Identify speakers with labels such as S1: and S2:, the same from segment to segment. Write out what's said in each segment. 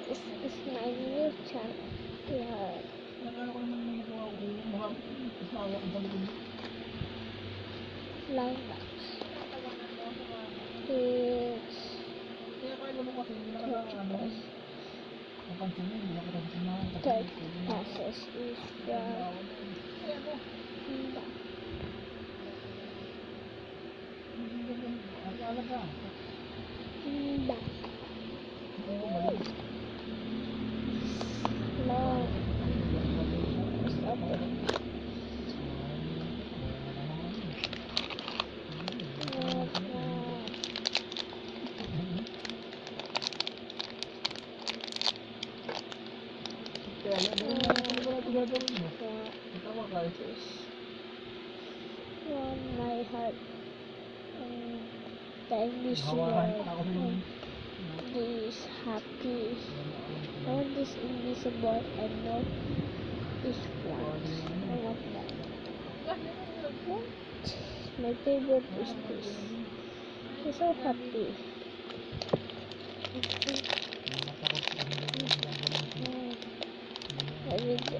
S1: This is my new channel. Yeah.
S2: Nakala ko naman may nagawa ko yung mga asawa ko sa likod.
S1: Lilac. It's
S2: Kaya kaya mo kasi hindi nakala napansin mo, hindi nakita sa sinahan.
S1: third passes is from Honda.
S2: Alam ka.
S1: Honda.
S2: Oo, mali.
S1: Long. It's open.
S2: Kaya yan, ano ba natin gagawin mo? Itawa ka ito.
S1: From my heart. The English
S2: Hawakan
S1: word
S2: pa ako sa
S1: is happy. I want this invisible and not this one. I want that. What? My favorite is this. I'm so happy. Let me go.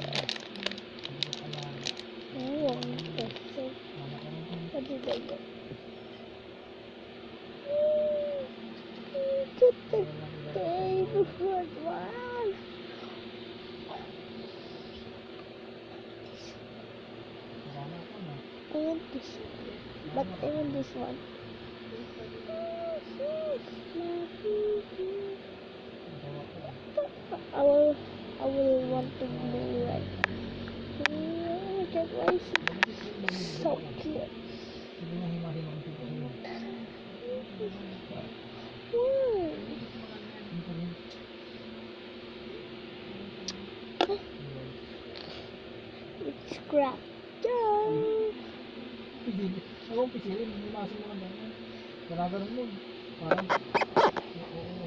S1: I want this. What did I get? Get the favorite one. I want this one. But I want this one. I will want to blue right. Oh, that was so cute. It's scrap.
S2: Ako pisilin, may maso mo lang ganyan. Ganaganon mo. Parang, oo.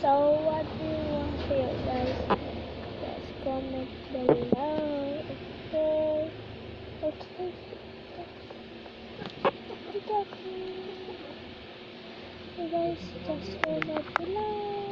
S1: So what do you want here, guys? Just comment below. Okay. Hey guys, just comment below.